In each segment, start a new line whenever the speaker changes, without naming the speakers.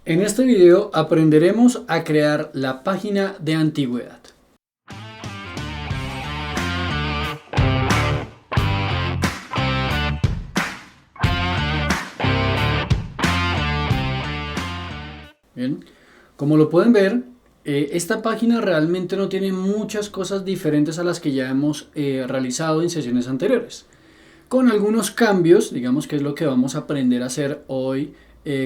En este video aprenderemos a crear la página de antigüedad. Bien, como lo pueden ver, esta página realmente no tiene muchas cosas diferentes a las que ya hemos realizado en sesiones anteriores. Con algunos cambios, digamos que es lo que vamos a aprender a hacer hoy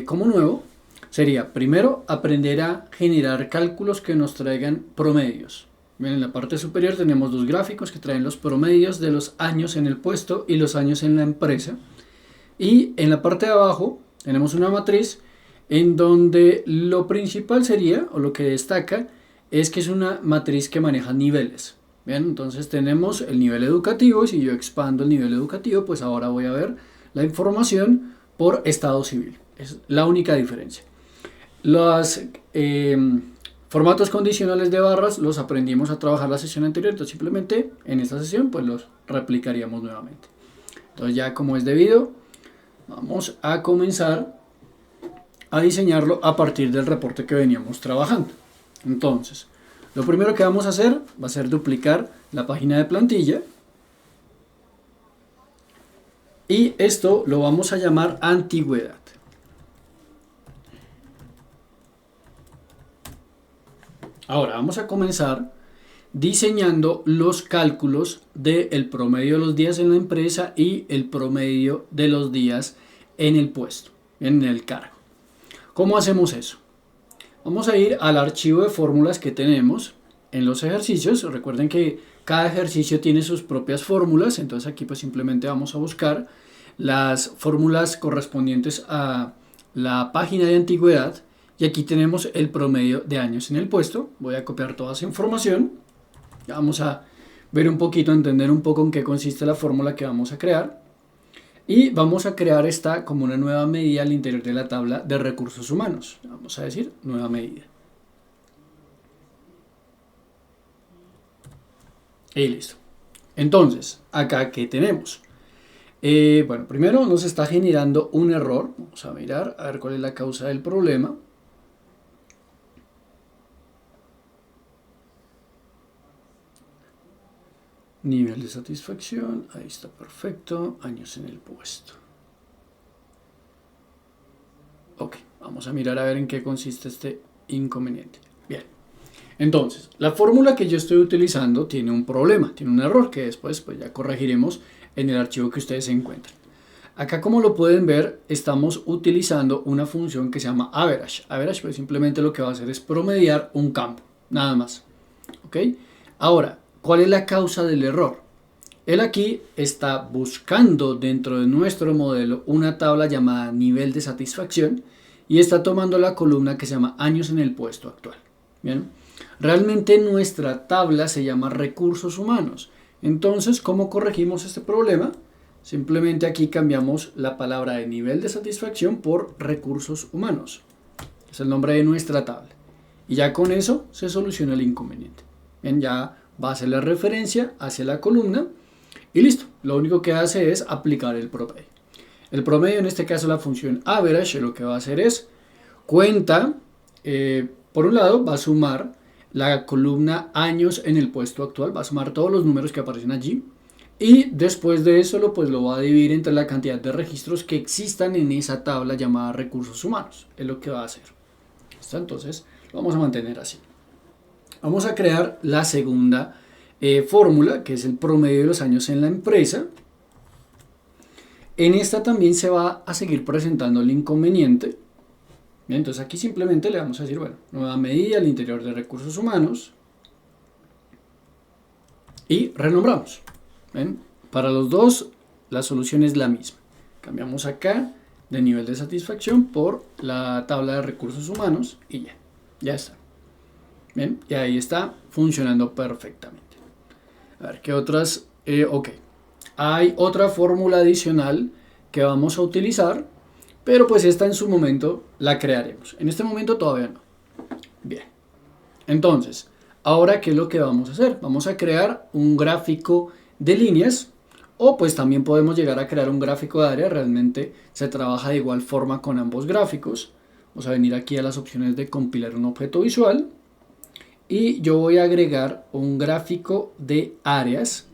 como nuevo. Sería, primero, aprender a generar cálculos que nos traigan promedios. Bien, en la parte superior tenemos dos gráficos que traen los promedios de los años en el puesto y los años en la empresa. Y en la parte de abajo tenemos una matriz en donde lo principal sería, o lo que destaca, es que es una matriz que maneja niveles. Bien, entonces tenemos el nivel educativo, y si yo expando el nivel educativo, pues ahora voy a ver la información por estado civil. Es la única diferencia. Los formatos condicionales de barras los aprendimos a trabajar la sesión anterior, entonces simplemente en esta sesión pues los replicaríamos nuevamente. Entonces ya como es debido, vamos a comenzar a diseñarlo a partir del reporte que veníamos trabajando. Entonces, lo primero que vamos a hacer va a ser duplicar la página de plantilla. Y esto lo vamos a llamar antigüedad. Ahora vamos a comenzar diseñando los cálculos del promedio de los días en la empresa y el promedio de los días en el puesto, en el cargo. ¿Cómo hacemos eso? Vamos a ir al archivo de fórmulas que tenemos en los ejercicios. Recuerden que cada ejercicio tiene sus propias fórmulas, entonces aquí pues simplemente vamos a buscar las fórmulas correspondientes a la página de antigüedad. Y aquí tenemos el promedio de años en el puesto. Voy a copiar toda esa información. Ya vamos a ver un poquito, entender un poco en qué consiste la fórmula que vamos a crear. Y vamos a crear esta como una nueva medida al interior de la tabla de recursos humanos. Vamos a decir nueva medida. Y listo. Entonces, acá ¿qué tenemos? Bueno, primero nos está generando un error. Vamos a mirar a ver cuál es la causa del problema. Nivel de satisfacción, ahí está perfecto, años en el puesto. Ok, vamos a mirar a ver en qué consiste este inconveniente. Bien, entonces, la fórmula que yo estoy utilizando tiene un problema, tiene un error que después pues ya corregiremos en el archivo que ustedes encuentran. Acá, como lo pueden ver, estamos utilizando una función que se llama average. Average pues simplemente lo que va a hacer es promediar un campo, nada más. Ok, ahora, ¿cuál es la causa del error? Él aquí está buscando dentro de nuestro modelo una tabla llamada nivel de satisfacción y está tomando la columna que se llama años en el puesto actual. Bien, realmente nuestra tabla se llama recursos humanos. Entonces, ¿cómo corregimos este problema? Simplemente aquí cambiamos la palabra de nivel de satisfacción por recursos humanos. Es el nombre de nuestra tabla. Y ya con eso se soluciona el inconveniente. Bien, ya va a hacer la referencia hacia la columna y listo. Lo único que hace es aplicar el promedio. El promedio, en este caso la función average, lo que va a hacer es cuenta, por un lado va a sumar la columna años en el puesto actual, va a sumar todos los números que aparecen allí y después de eso lo va a dividir entre la cantidad de registros que existan en esa tabla llamada recursos humanos. Es lo que va a hacer. ¿Listo? Entonces lo vamos a mantener así. Vamos a crear la segunda fórmula, que es el promedio de los años en la empresa. En esta también se va a seguir presentando el inconveniente. Bien, entonces aquí simplemente le vamos a decir, bueno, nueva medida al interior de recursos humanos. Y renombramos. ¿Ven? Para los dos la solución es la misma. Cambiamos acá de nivel de satisfacción por la tabla de recursos humanos y ya está. Bien, y ahí está funcionando perfectamente. A ver, ¿qué otras? Ok, hay otra fórmula adicional que vamos a utilizar, pero pues esta en su momento la crearemos. En este momento todavía no. Bien, entonces, ahora ¿qué es lo que vamos a hacer? Vamos a crear un gráfico de líneas, o pues también podemos llegar a crear un gráfico de área. Realmente se trabaja de igual forma con ambos gráficos. Vamos a venir aquí a las opciones de compilar un objeto visual y yo voy a agregar un gráfico de áreas.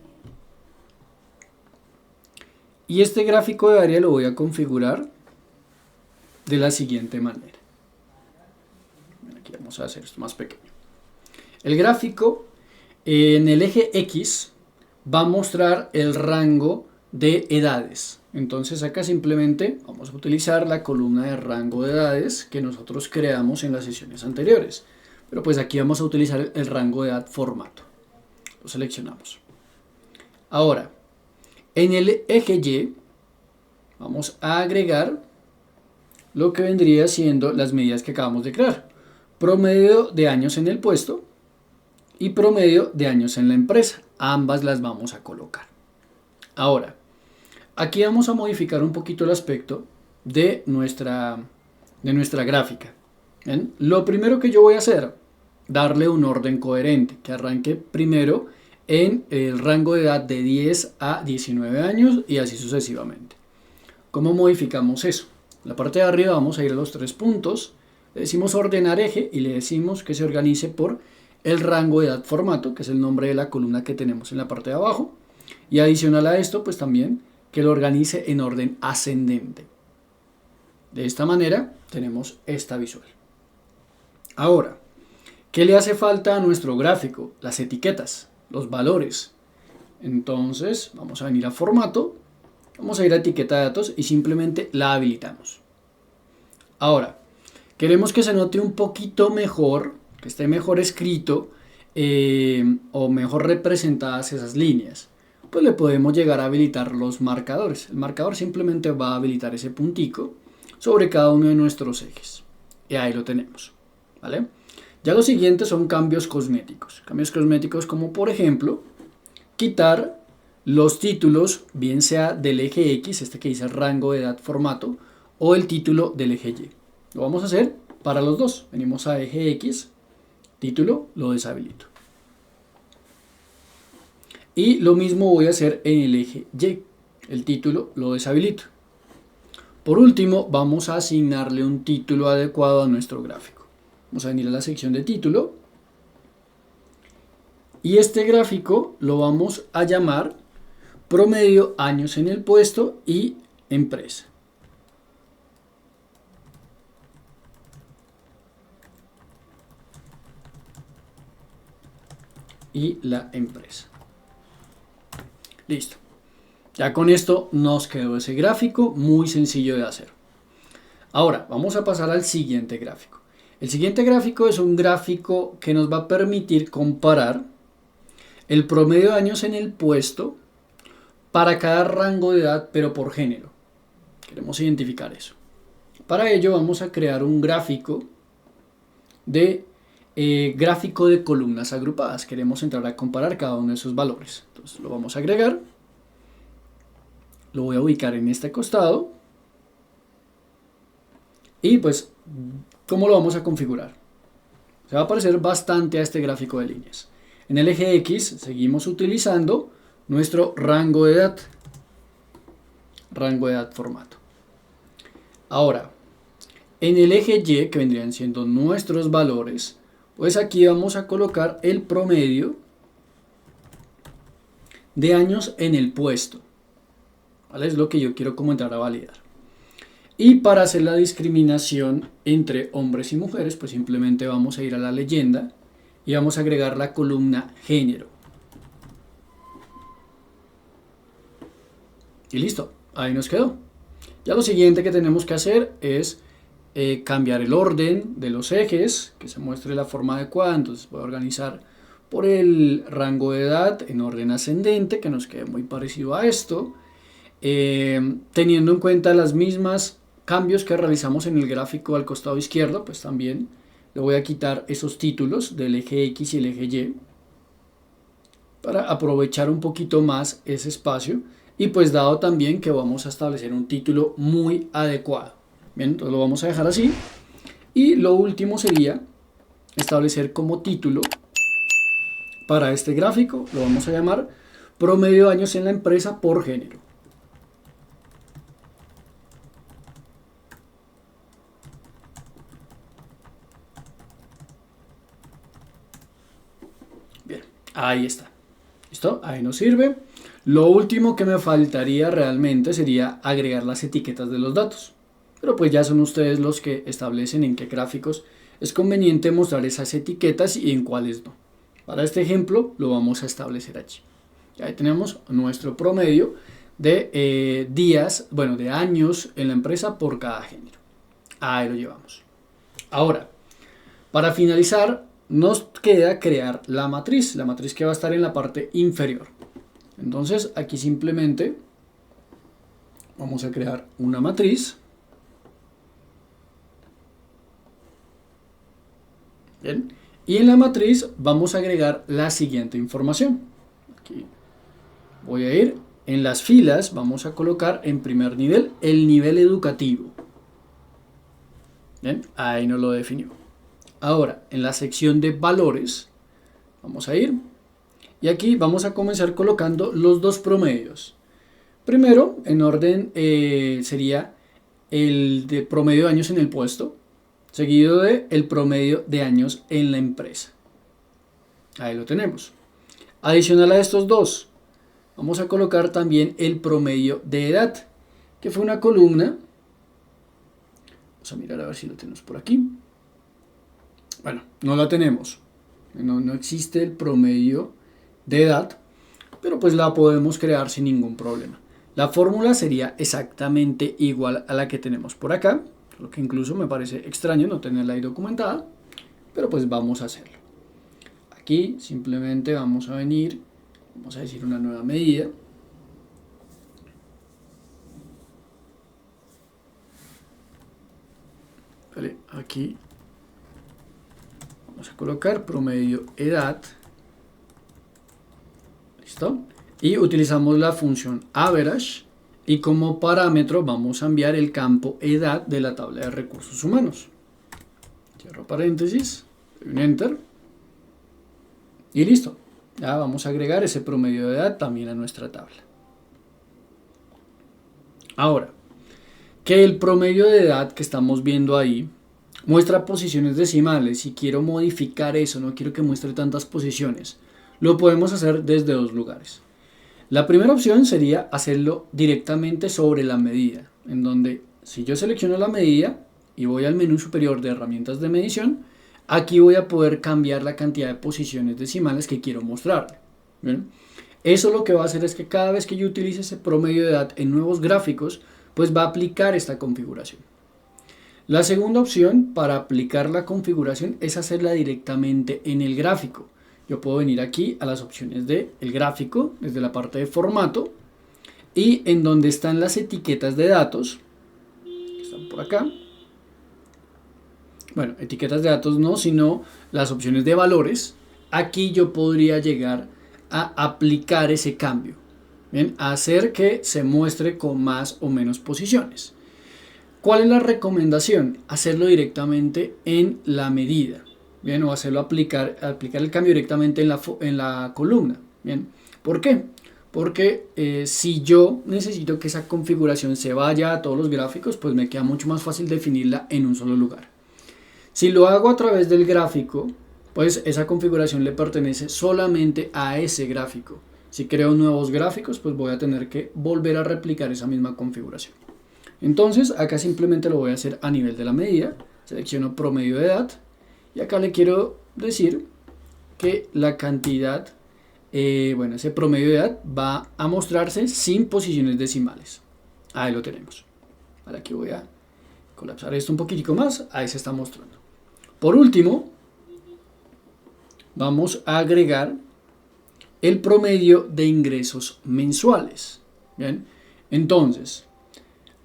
Y este gráfico de área lo voy a configurar de la siguiente manera. Aquí vamos a hacer esto más pequeño. El gráfico en el eje X va a mostrar el rango de edades. Entonces acá simplemente vamos a utilizar la columna de rango de edades que nosotros creamos en las sesiones anteriores. Pero pues aquí vamos a utilizar el rango de edad formato. Lo seleccionamos. Ahora, en el eje Y vamos a agregar lo que vendría siendo las medidas que acabamos de crear. Promedio de años en el puesto y promedio de años en la empresa. Ambas las vamos a colocar. Ahora, aquí vamos a modificar un poquito el aspecto de nuestra gráfica. ¿Bien? Lo primero que yo voy a hacer, darle un orden coherente, que arranque primero en el rango de edad de 10 a 19 años y así sucesivamente. ¿Cómo modificamos eso? En la parte de arriba vamos a ir a los 3 puntos, le decimos ordenar eje y le decimos que se organice por el rango de edad formato, que es el nombre de la columna que tenemos en la parte de abajo, y adicional a esto pues también que lo organice en orden ascendente. De esta manera tenemos esta visual. Ahora, ¿qué le hace falta a nuestro gráfico? Las etiquetas, los valores. Entonces vamos a venir a formato, vamos a ir a etiqueta de datos y simplemente la habilitamos. Ahora, queremos que se note un poquito mejor, que esté mejor escrito o mejor representadas esas líneas. Pues le podemos llegar a habilitar los marcadores. El marcador simplemente va a habilitar ese puntico sobre cada uno de nuestros ejes. Y ahí lo tenemos, ¿vale? Ya los siguientes son cambios cosméticos. Cambios cosméticos como por ejemplo, quitar los títulos, bien sea del eje X, este que dice rango de edad formato, o el título del eje Y. Lo vamos a hacer para los dos. Venimos a eje X, título, lo deshabilito. Y lo mismo voy a hacer en el eje Y, el título lo deshabilito. Por último, vamos a asignarle un título adecuado a nuestro gráfico. Vamos a venir a la sección de título. Y este gráfico lo vamos a llamar promedio años en el puesto y empresa. Y la empresa. Listo. Ya con esto nos quedó ese gráfico muy sencillo de hacer. Ahora vamos a pasar al siguiente gráfico. El siguiente gráfico es un gráfico que nos va a permitir comparar el promedio de años en el puesto para cada rango de edad, pero por género. Queremos identificar eso. Para ello vamos a crear un gráfico de columnas agrupadas. Queremos entrar a comparar cada uno de esos valores. Entonces lo vamos a agregar. Lo voy a ubicar en este costado. Y pues, ¿cómo lo vamos a configurar? Se va a parecer bastante a este gráfico de líneas. En el eje X seguimos utilizando nuestro rango de edad. Rango de edad formato. Ahora, en el eje Y, que vendrían siendo nuestros valores, pues aquí vamos a colocar el promedio de años en el puesto. ¿Vale? Es lo que yo quiero comentar a validar. Y para hacer la discriminación entre hombres y mujeres, pues simplemente vamos a ir a la leyenda y vamos a agregar la columna género. Y listo, ahí nos quedó. Ya lo siguiente que tenemos que hacer es cambiar el orden de los ejes, que se muestre la forma adecuada. Entonces voy a organizar por el rango de edad en orden ascendente, que nos quede muy parecido a esto. Teniendo en cuenta las mismas cambios que realizamos en el gráfico al costado izquierdo, pues también le voy a quitar esos títulos del eje X y el eje Y para aprovechar un poquito más ese espacio y pues dado también que vamos a establecer un título muy adecuado. Bien, entonces lo vamos a dejar así y lo último sería establecer como título para este gráfico, lo vamos a llamar promedio de años en la empresa por género. Ahí está. ¿Listo? Ahí nos sirve. Lo último que me faltaría realmente sería agregar las etiquetas de los datos. Pero pues ya son ustedes los que establecen en qué gráficos es conveniente mostrar esas etiquetas y en cuáles no. Para este ejemplo lo vamos a establecer allí. Ahí tenemos nuestro promedio de días, bueno, de años en la empresa por cada género. Ahí lo llevamos. Ahora, para finalizar, nos queda crear la matriz que va a estar en la parte inferior. Entonces aquí simplemente vamos a crear una matriz. Bien. Y en la matriz vamos a agregar la siguiente información. Aquí voy a ir en las filas, vamos a colocar en primer nivel el nivel educativo. Bien, ahí nos lo definió. Ahora, en la sección de valores, vamos a ir y aquí vamos a comenzar colocando los dos promedios. Primero, en orden, sería el de promedio de años en el puesto, seguido de el promedio de años en la empresa. Ahí lo tenemos. Adicional a estos dos, vamos a colocar también el promedio de edad, que fue una columna. Vamos a mirar a ver si lo tenemos por aquí. Bueno, no la tenemos. No existe el promedio de edad, pero pues la podemos crear sin ningún problema. La fórmula sería exactamente igual a la que tenemos por acá, lo que incluso me parece extraño no tenerla ahí documentada, pero pues vamos a hacerlo. Aquí simplemente vamos a venir, vamos a decir una nueva medida. Vale, aquí vamos a colocar promedio edad. ¿Listo? Y utilizamos la función average y como parámetro vamos a enviar el campo edad de la tabla de recursos humanos. Cierro paréntesis, un enter y listo. Ya vamos a agregar ese promedio de edad también a nuestra tabla. Ahora, que el promedio de edad que estamos viendo ahí muestra posiciones decimales. Si quiero modificar eso, no quiero que muestre tantas posiciones, lo podemos hacer desde dos lugares. La primera opción sería hacerlo directamente sobre la medida, en donde si yo selecciono la medida y voy al menú superior de herramientas de medición, aquí voy a poder cambiar la cantidad de posiciones decimales que quiero mostrar. ¿Bien? Eso lo que va a hacer es que cada vez que yo utilice ese promedio de edad en nuevos gráficos, pues va a aplicar esta configuración. La segunda opción para aplicar la configuración es hacerla directamente en el gráfico. Yo puedo venir aquí a las opciones del gráfico, desde la parte de formato, y en donde están las etiquetas de datos, que están por acá. Bueno, etiquetas de datos no, sino las opciones de valores. Aquí yo podría llegar a aplicar ese cambio, ¿bien? A hacer que se muestre con más o menos posiciones. ¿Cuál es la recomendación? Hacerlo directamente en la medida. Bien, o hacerlo aplicar el cambio directamente en la columna. Bien, ¿por qué? Porque si yo necesito que esa configuración se vaya a todos los gráficos, pues me queda mucho más fácil definirla en un solo lugar. Si lo hago a través del gráfico, pues esa configuración le pertenece solamente a ese gráfico. Si creo nuevos gráficos, pues voy a tener que volver a replicar esa misma configuración. Entonces, acá simplemente lo voy a hacer a nivel de la medida. Selecciono promedio de edad. Y acá le quiero decir que la cantidad, ese promedio de edad va a mostrarse sin posiciones decimales. Ahí lo tenemos. Ahora aquí voy a colapsar esto un poquitico más. Ahí se está mostrando. Por último, vamos a agregar el promedio de ingresos mensuales. Bien, entonces,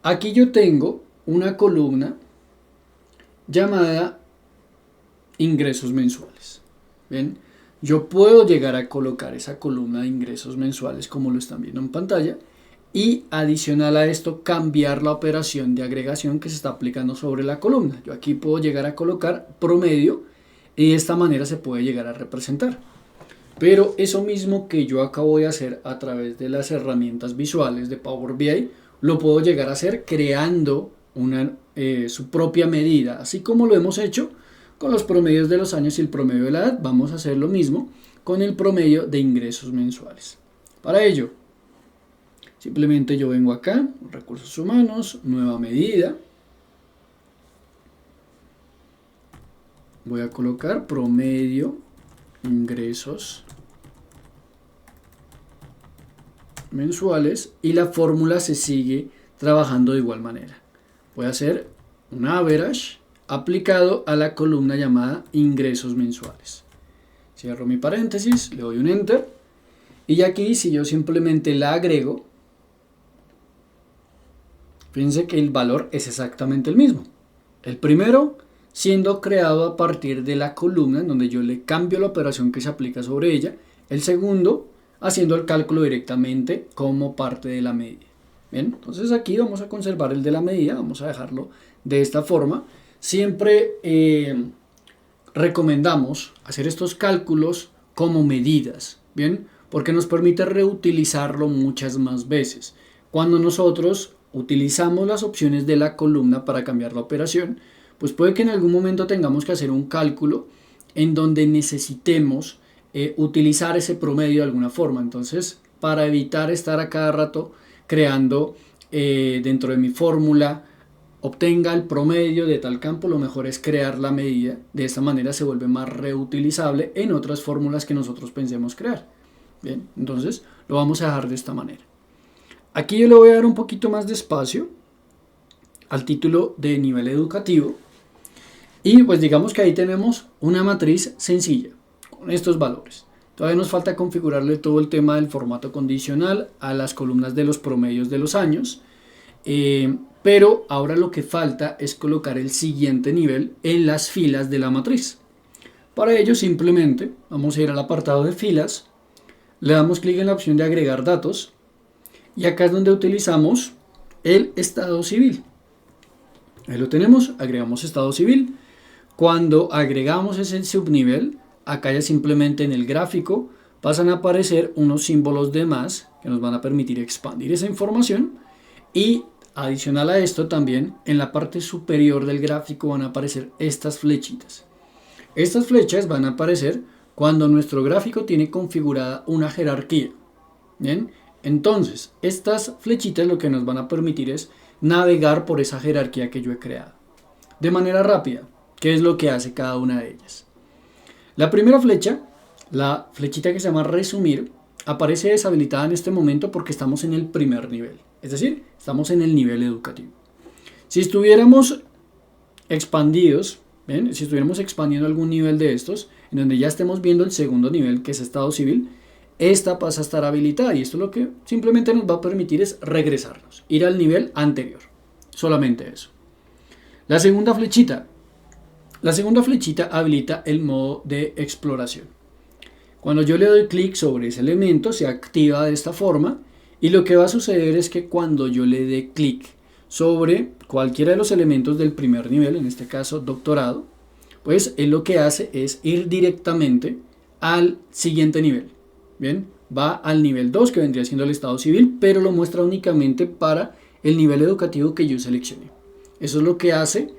aquí yo tengo una columna llamada ingresos mensuales. Bien, yo puedo llegar a colocar esa columna de ingresos mensuales como lo están viendo en pantalla y adicional a esto cambiar la operación de agregación que se está aplicando sobre la columna. Yo aquí puedo llegar a colocar promedio y de esta manera se puede llegar a representar. Pero eso mismo que yo acabo de hacer a través de las herramientas visuales de Power BI, lo puedo llegar a hacer creando su propia medida, así como lo hemos hecho con los promedios de los años y el promedio de la edad. Vamos a hacer lo mismo, con el promedio de ingresos mensuales. Para ello, simplemente yo vengo acá, recursos humanos, nueva medida. Voy a colocar promedio ingresos mensuales y la fórmula se sigue trabajando de igual manera. Voy a hacer un average aplicado a la columna llamada ingresos mensuales. Cierro mi paréntesis, le doy un enter y aquí si yo simplemente la agrego, fíjense que el valor es exactamente el mismo. El primero siendo creado a partir de la columna en donde yo le cambio la operación que se aplica sobre ella. El segundo haciendo el cálculo directamente como parte de la medida. Bien, entonces aquí vamos a conservar el de la medida, vamos a dejarlo de esta forma. Siempre recomendamos hacer estos cálculos como medidas, ¿bien? Porque nos permite reutilizarlo muchas más veces. Cuando nosotros utilizamos las opciones de la columna para cambiar la operación, pues puede que en algún momento tengamos que hacer un cálculo en donde necesitemos utilizar ese promedio de alguna forma. Entonces, para evitar estar a cada rato creando dentro de mi fórmula, obtenga el promedio de tal campo, lo mejor es crear la medida. De esta manera se vuelve más reutilizable en otras fórmulas que nosotros pensemos crear. Bien, entonces lo vamos a dejar de esta manera. Aquí yo le voy a dar un poquito más de espacio al título de nivel educativo. Y pues digamos que ahí tenemos una matriz sencilla con estos valores. Todavía nos falta configurarle todo el tema del formato condicional a las columnas de los promedios de los años. Pero ahora lo que falta es colocar el siguiente nivel en las filas de la matriz. Para ello simplemente vamos a ir al apartado de filas, le damos clic en la opción de agregar datos y acá es donde utilizamos el estado civil. Ahí lo tenemos, agregamos estado civil. Cuando agregamos ese subnivel, acá ya simplemente en el gráfico pasan a aparecer unos símbolos de más que nos van a permitir expandir esa información y adicional a esto también en la parte superior del gráfico van a aparecer estas flechitas. Estas flechas van a aparecer cuando nuestro gráfico tiene configurada una jerarquía. Bien, entonces estas flechitas lo que nos van a permitir es navegar por esa jerarquía que yo he creado de manera rápida. ¿Qué es lo que hace cada una de ellas? La primera flecha, la flechita que se llama resumir, aparece deshabilitada en este momento porque estamos en el primer nivel, es decir, estamos en el nivel educativo. Si estuviéramos expandidos, ¿bien? Si estuviéramos expandiendo algún nivel de estos, en donde ya estemos viendo el segundo nivel, que es estado civil, esta pasa a estar habilitada y esto lo que simplemente nos va a permitir es regresarnos, ir al nivel anterior, solamente eso. La segunda flechita habilita el modo de exploración. Cuando yo le doy clic sobre ese elemento se activa de esta forma y lo que va a suceder es que cuando yo le dé clic sobre cualquiera de los elementos del primer nivel, en este caso doctorado, pues él lo que hace es ir directamente al siguiente nivel. Bien, va al nivel 2 que vendría siendo el estado civil, pero lo muestra únicamente para el nivel educativo que yo seleccioné. Eso es lo que hace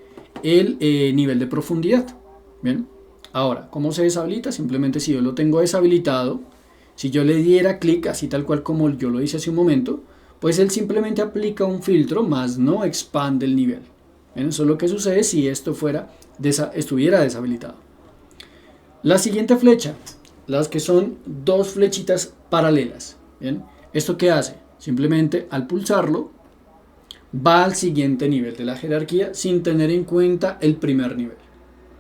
el nivel de profundidad. Bien, ahora, ¿cómo se deshabilita? Simplemente si yo lo tengo deshabilitado, si yo le diera clic, así tal cual como yo lo hice hace un momento, pues él simplemente aplica un filtro, más no expande el nivel. Bien, eso es lo que sucede si esto estuviera deshabilitado. La siguiente flecha, las que son dos flechitas paralelas. Bien, ¿esto qué hace? Simplemente al pulsarlo, va al siguiente nivel de la jerarquía sin tener en cuenta el primer nivel.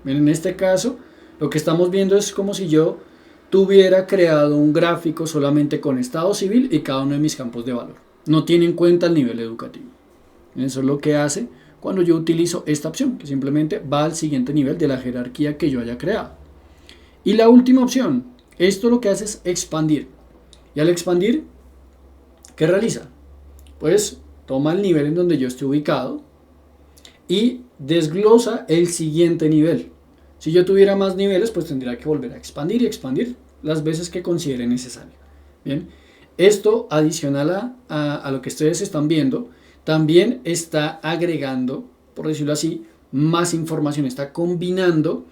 Bien, en este caso, lo que estamos viendo es como si yo tuviera creado un gráfico solamente con estado civil y cada uno de mis campos de valor. No tiene en cuenta el nivel educativo. Eso es lo que hace cuando yo utilizo esta opción, que simplemente va al siguiente nivel de la jerarquía que yo haya creado. Y la última opción, esto lo que hace es expandir. Y al expandir, ¿qué realiza? Pues toma el nivel en donde yo esté ubicado y desglosa el siguiente nivel. Si yo tuviera más niveles, pues tendría que volver a expandir y expandir las veces que considere necesario. Bien, esto adicional a lo que ustedes están viendo, también está agregando, por decirlo así, más información, está combinando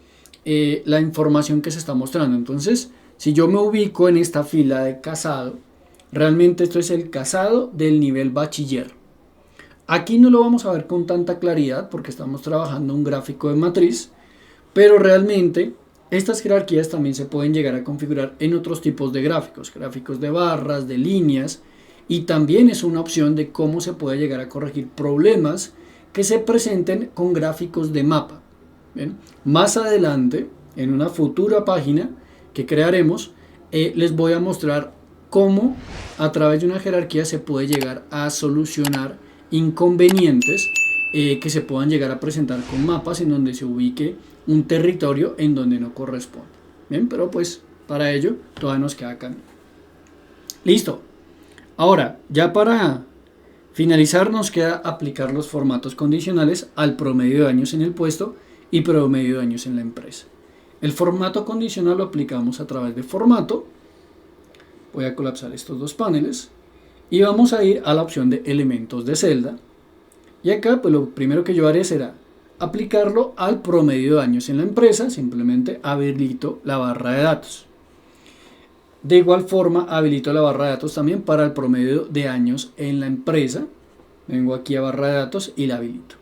la información que se está mostrando. Entonces, Si yo me ubico en esta fila de casado, realmente esto es el casado del nivel bachiller. Aquí no lo vamos a ver con tanta claridad porque estamos trabajando un gráfico de matriz, pero realmente estas jerarquías también se pueden llegar a configurar en otros tipos de gráficos, gráficos de barras, de líneas, y también es una opción de cómo se puede llegar a corregir problemas que se presenten con gráficos de mapa. ¿Bien? Más adelante, en una futura página que crearemos, les voy a mostrar cómo a través de una jerarquía se puede llegar a solucionar inconvenientes que se puedan llegar a presentar con mapas en donde se ubique un territorio en donde no corresponde. Bien, pero pues para ello todavía nos queda camino. Listo. Ahora, ya para finalizar nos queda aplicar los formatos condicionales al promedio de años en el puesto y promedio de años en la empresa. El formato condicional lo aplicamos a través de formato. Voy a colapsar estos dos paneles y vamos a ir a la opción de elementos de celda. Y acá pues lo primero que yo haré será aplicarlo al promedio de años en la empresa. Simplemente habilito la barra de datos. De igual forma habilito la barra de datos también para el promedio de años en la empresa. Vengo aquí a barra de datos y la habilito.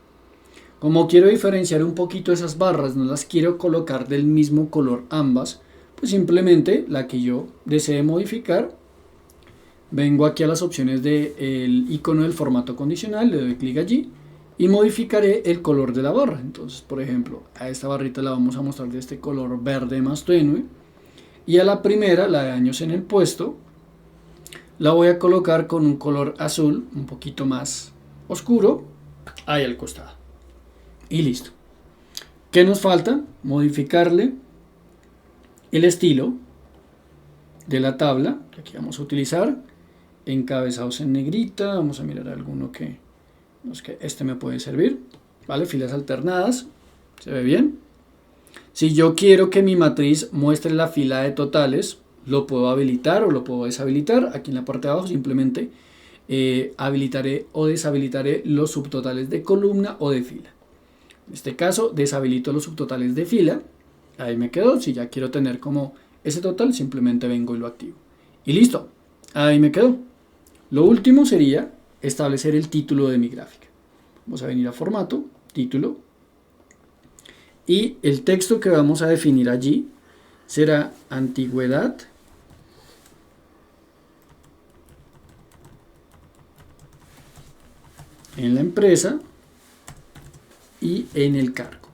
Como quiero diferenciar un poquito esas barras, no las quiero colocar del mismo color ambas, pues simplemente la que yo desee modificar, vengo aquí a las opciones del icono del formato condicional, le doy clic allí y modificaré el color de la barra. Entonces, por ejemplo, a esta barrita la vamos a mostrar de este color verde más tenue. Y a la primera, la de años en el puesto, la voy a colocar con un color azul un poquito más oscuro, ahí al costado. Y listo. ¿Qué nos falta? Modificarle el estilo de la tabla, que aquí vamos a utilizar, encabezados en negrita, vamos a mirar alguno que este me puede servir, ¿vale? Filas alternadas, ¿se ve bien? Si yo quiero que mi matriz muestre la fila de totales, lo puedo habilitar o lo puedo deshabilitar. Aquí en la parte de abajo simplemente habilitaré o deshabilitaré los subtotales de columna o de fila. En este caso deshabilito los subtotales de fila, ahí me quedó. Si ya quiero tener como ese total, simplemente vengo y lo activo. Y listo, ahí me quedó. Lo último sería establecer el título de mi gráfica. Vamos a venir a formato, título. Y el texto que vamos a definir allí será antigüedad en la empresa y en el cargo.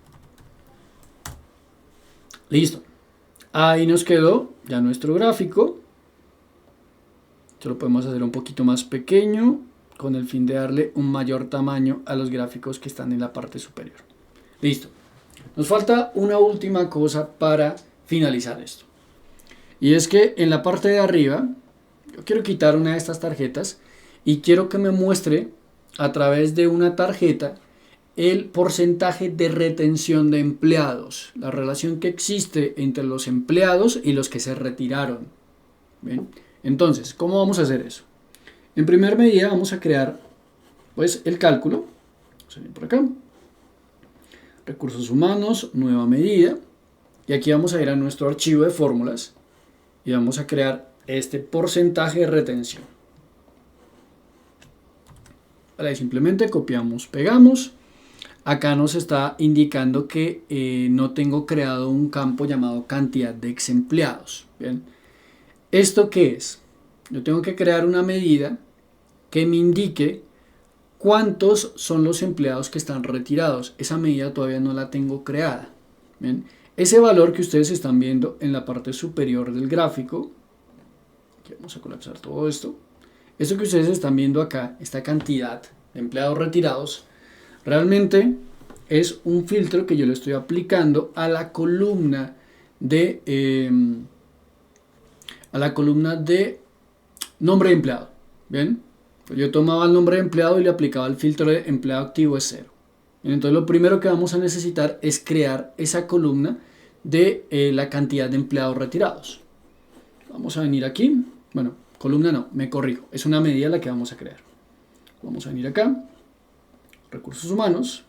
Listo. Ahí nos quedó ya nuestro gráfico. Esto lo podemos hacer un poquito más pequeño con el fin de darle un mayor tamaño a los gráficos que están en la parte superior. Listo. Nos falta una última cosa para finalizar esto. Y es que en la parte de arriba, yo quiero quitar una de estas tarjetas y quiero que me muestre a través de una tarjeta el porcentaje de retención de empleados, la relación que existe entre los empleados y los que se retiraron. ¿Bien? Entonces, ¿cómo vamos a hacer eso? En primer medida vamos a crear pues el cálculo. Vamos a venir por acá. Recursos humanos, nueva medida. Y aquí vamos a ir a nuestro archivo de fórmulas y vamos a crear este porcentaje de retención. Vale, simplemente copiamos, pegamos. Acá nos está indicando que no tengo creado un campo llamado cantidad de ex empleados. Bien. ¿Esto qué es? Yo tengo que crear una medida que me indique cuántos son los empleados que están retirados. Esa medida todavía no la tengo creada. Bien. Ese valor que ustedes están viendo en la parte superior del gráfico, aquí vamos a colapsar todo esto. Esto que ustedes están viendo acá, esta cantidad de empleados retirados, realmente es un filtro que yo le estoy aplicando a la columna de nombre de empleado. Bien, pues yo tomaba el nombre de empleado y le aplicaba el filtro de empleado activo es 0. Entonces lo primero que vamos a necesitar es crear esa columna de la cantidad de empleados retirados. Vamos a venir aquí, bueno, columna no, me corrijo, es una medida la que vamos a crear. Vamos a venir acá, recursos humanos,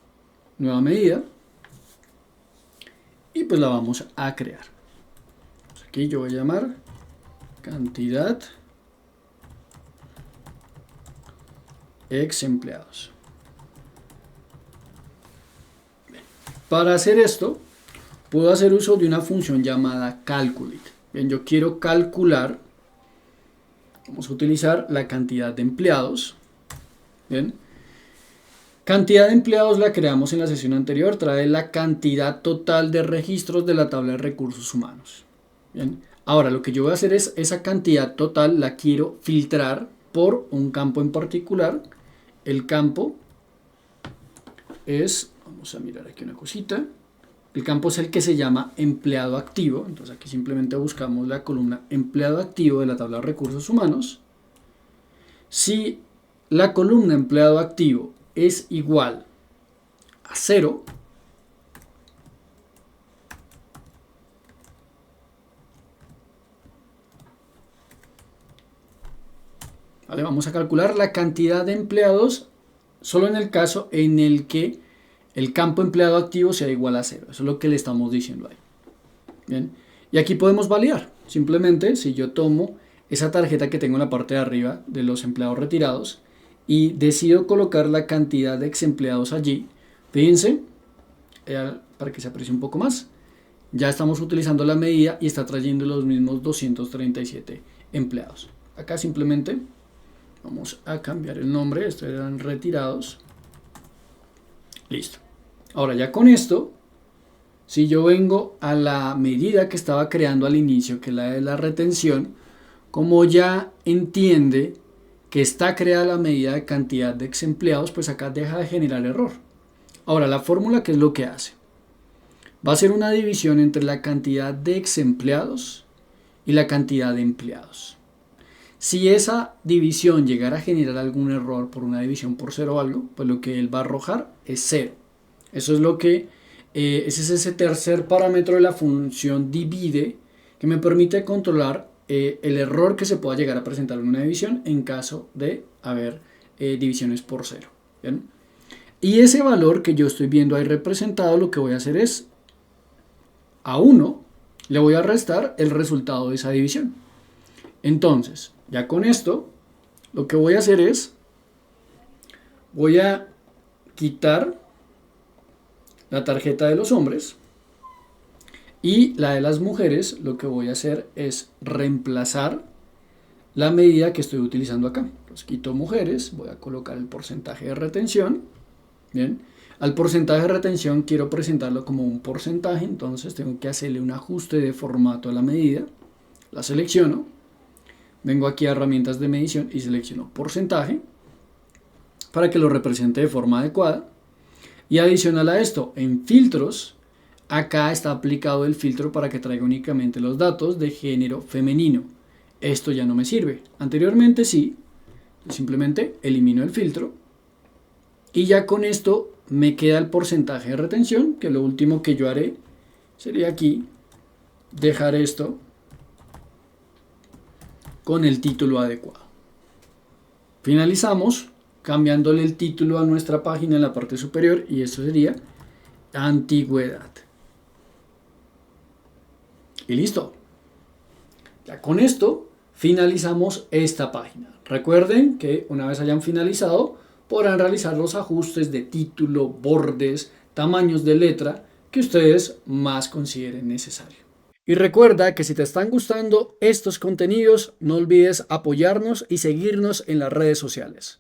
nueva medida, y pues la vamos a crear. Aquí yo voy a llamar cantidad ex empleados. Para hacer esto, puedo hacer uso de una función llamada calculate. Bien, yo quiero calcular, vamos a utilizar la cantidad de empleados. Bien, cantidad de empleados la creamos en la sesión anterior, trae la cantidad total de registros de la tabla de recursos humanos. Bien, ahora lo que yo voy a hacer es esa cantidad total la quiero filtrar por un campo en particular. El campo es, vamos a mirar aquí una cosita, el campo es el que se llama empleado activo. Entonces aquí simplemente buscamos la columna empleado activo de la tabla de recursos humanos. Si la columna empleado activo es igual a 0, ¿vale? Vamos a calcular la cantidad de empleados solo en el caso en el que el campo empleado activo sea igual a 0. Eso es lo que le estamos diciendo ahí. Bien. Y aquí podemos validar. Simplemente si yo tomo esa tarjeta que tengo en la parte de arriba de los empleados retirados y decido colocar la cantidad de ex empleados allí, fíjense, para que se aprecie un poco más, ya estamos utilizando la medida y está trayendo los mismos 237 empleados. Acá simplemente vamos a cambiar el nombre, estos eran retirados. Listo. Ahora ya con esto, si yo vengo a la medida que estaba creando al inicio, que es la de la retención, como ya entiende que está creada la medida de cantidad de ex empleados, pues acá deja de generar error. Ahora la fórmula, ¿qué es lo que hace? Va a ser una división entre la cantidad de ex empleados y la cantidad de empleados. Si esa división llegara a generar algún error por una división por 0 o algo, pues lo que él va a arrojar es 0. Eso es lo que, ese es ese tercer parámetro de la función divide que me permite controlar el error que se pueda llegar a presentar en una división en caso de haber divisiones por 0. ¿Bien? Y ese valor que yo estoy viendo ahí representado, lo que voy a hacer es a 1 le voy a restar el resultado de esa división. Entonces, ya con esto, lo que voy a hacer es, voy a quitar la tarjeta de los hombres y la de las mujeres. Lo que voy a hacer es reemplazar la medida que estoy utilizando acá. Entonces quito mujeres, voy a colocar el porcentaje de retención. Bien, al porcentaje de retención quiero presentarlo como un porcentaje, entonces tengo que hacerle un ajuste de formato a la medida. La selecciono, vengo aquí a herramientas de medición y selecciono porcentaje para que lo represente de forma adecuada. Y adicional a esto, en filtros, acá está aplicado el filtro para que traiga únicamente los datos de género femenino. Esto ya no me sirve. Anteriormente sí, simplemente elimino el filtro y ya con esto me queda el porcentaje de retención, que lo último que yo haré sería aquí dejar esto con el título adecuado. Finalizamos cambiándole el título a nuestra página en la parte superior y esto sería antigüedad. Y listo. Ya con esto finalizamos esta página. Recuerden que una vez hayan finalizado podrán realizar los ajustes de título, bordes, tamaños de letra que ustedes más consideren necesario. Y recuerda que si te están gustando estos contenidos, no olvides apoyarnos y seguirnos en las redes sociales.